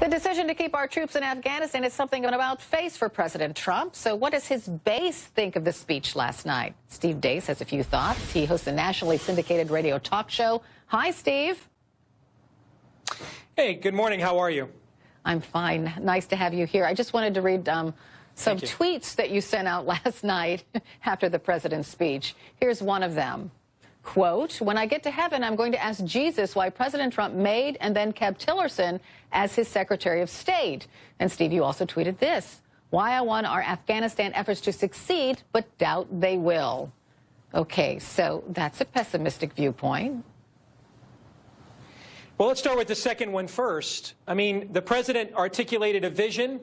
The decision to keep our troops in Afghanistan is something of an about-face for President Trump. So what does his base think of the speech last night? Steve Deace has a few thoughts. He hosts a nationally syndicated radio talk show. Hi, Steve. Hey, good morning. How are you? I'm fine. Nice to have you here. I just wanted to read some tweets that you sent out last night after the president's speech. Here's one of them. Quote, when I get to heaven, I'm going to ask Jesus why President Trump made and then kept Tillerson as his Secretary of State. And, Steve, you also tweeted this. Why I want our Afghanistan efforts to succeed, but doubt they will. Okay, so that's a pessimistic viewpoint. Well, let's start with the second one first. I mean, the president articulated a vision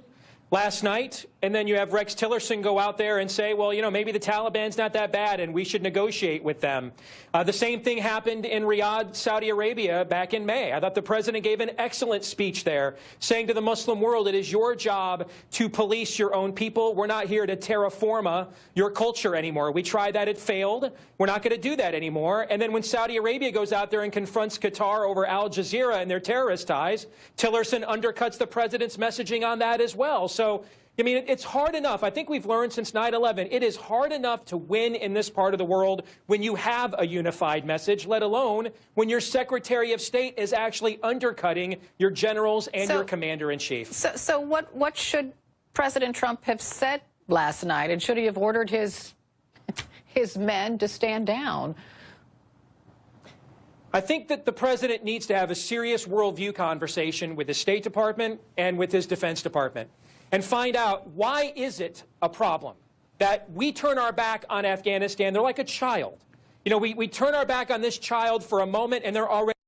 last night, and then you have Rex Tillerson go out there and say, well, you know, maybe the Taliban's not that bad and we should negotiate with them. The same thing happened in Riyadh, Saudi Arabia back in May. I thought the president gave an excellent speech there, saying to the Muslim world, it is your job to police your own people. We're not here to terraform your culture anymore. We tried that. It failed. We're not going to do that anymore. And then when Saudi Arabia goes out there and confronts Qatar over Al Jazeera and their terrorist ties, Tillerson undercuts the president's messaging on that as well. So, I mean, it's hard enough. I think we've learned since 9/11, it is hard enough to win in this part of the world when you have a unified message, let alone when your Secretary of State is actually undercutting your generals and your commander-in-chief. So what should President Trump have said last night? And should he have ordered his men to stand down? I think that the president needs to have a serious worldview conversation with the State Department and with his Defense Department and find out, why is it a problem that we turn our back on Afghanistan? They're like a child. You know, we turn our back on this child for a moment and they're already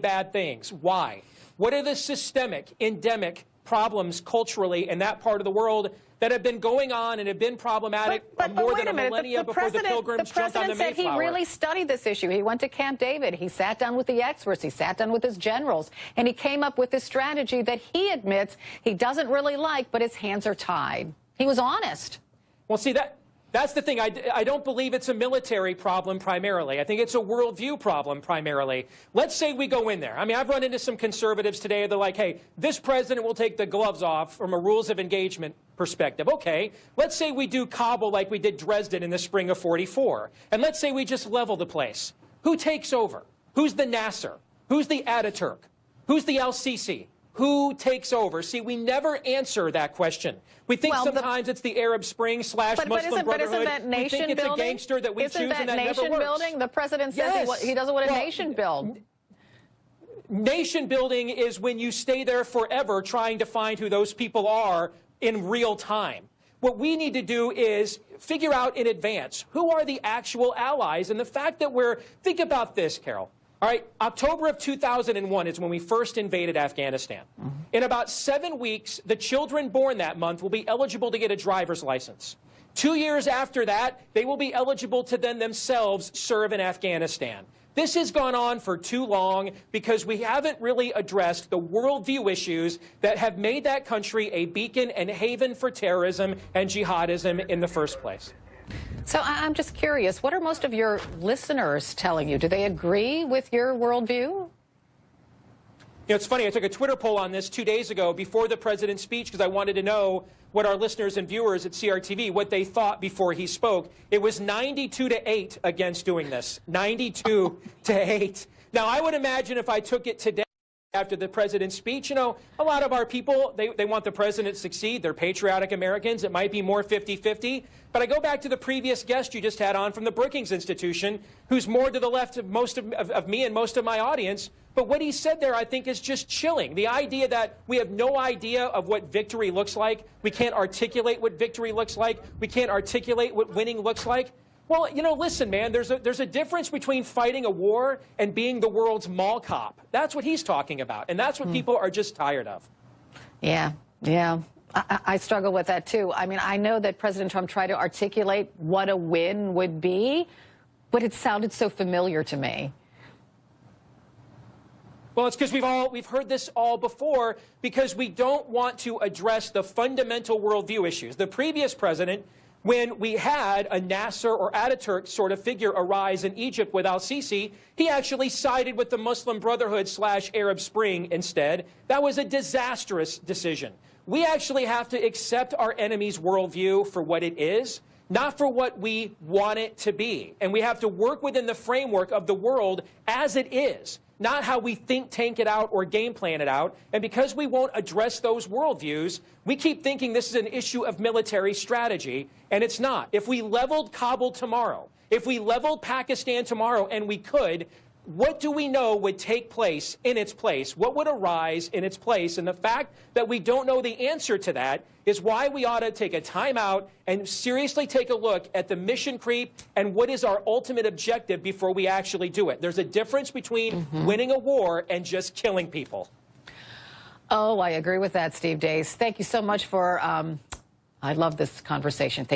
bad things. Why? What are the systemic, endemic problems culturally in that part of the world that have been going on and have been problematic more than a millennia before the Pilgrims jumped on the Mayflower? The president said he really studied this issue. He went to Camp David. He sat down with the experts. He sat down with his generals. And he came up with this strategy that he admits he doesn't really like, but his hands are tied. He was honest. Well, see, that's the thing. I don't believe it's a military problem primarily. I think it's a worldview problem primarily. Let's say we go in there. I mean, I've run into some conservatives today. They're like, hey, this president will take the gloves off from a rules of engagement perspective. Okay, let's say we do Kabul like we did Dresden in the spring of '44. And let's say we just level the place. Who takes over? Who's the Nasser? Who's the Ataturk? Who's the al-Sisi? Who takes over? See, we never answer that question. We think sometimes it's the Arab Spring / Muslim Brotherhood. But isn't that nation we think it's building? A gangster that we choose, and that never works. Isn't that nation building? The president says he doesn't want a nation build. Nation building is when you stay there forever trying to find who those people are in real time. What we need to do is figure out in advance who are the actual allies. And the fact that think about this, Carol. All right, October of 2001 is when we first invaded Afghanistan. In about 7 weeks, the children born that month will be eligible to get a driver's license. 2 years after that, they will be eligible to then themselves serve in Afghanistan. This has gone on for too long because we haven't really addressed the worldview issues that have made that country a beacon and haven for terrorism and jihadism in the first place. So I'm just curious, what are most of your listeners telling you? Do they agree with your worldview? You know, it's funny, I took a Twitter poll on this 2 days ago before the president's speech because I wanted to know what our listeners and viewers at CRTV, what they thought before he spoke. It was 92-8 against doing this. 92-8. Now, I would imagine if I took it today after the president's speech, you know, a lot of our people, they want the president to succeed. They're patriotic Americans. It might be more 50-50. But I go back to the previous guest you just had on from the Brookings Institution, who's more to the left of most of me and most of my audience. But what he said there, I think, is just chilling. The idea that we have no idea of what victory looks like. We can't articulate what victory looks like. We can't articulate what winning looks like. Well, you know, listen, man, there's a difference between fighting a war and being the world's mall cop. That's what he's talking about. And that's what people are just tired of. Yeah. I struggle with that, too. I mean, I know that President Trump tried to articulate what a win would be, but it sounded so familiar to me. Well, it's because we've heard this all before because we don't want to address the fundamental worldview issues. The previous president When we had a Nasser or Ataturk sort of figure arise in Egypt with al-Sisi, he actually sided with the Muslim Brotherhood / Arab Spring instead. That was a disastrous decision. We actually have to accept our enemy's worldview for what it is, not for what we want it to be. And we have to work within the framework of the world as it is, not how we think tank it out or game plan it out. And because we won't address those worldviews, we keep thinking this is an issue of military strategy, and it's not. If we leveled Kabul tomorrow, if we leveled Pakistan tomorrow, and we could, what do we know would take place in its place? What would arise in its place? And the fact that we don't know the answer to that is why we ought to take a time out and seriously take a look at the mission creep and what is our ultimate objective before we actually do it. There's a difference between winning a war and just killing people. Oh, I agree with that, Steve Deace. Thank you so much for, I love this conversation.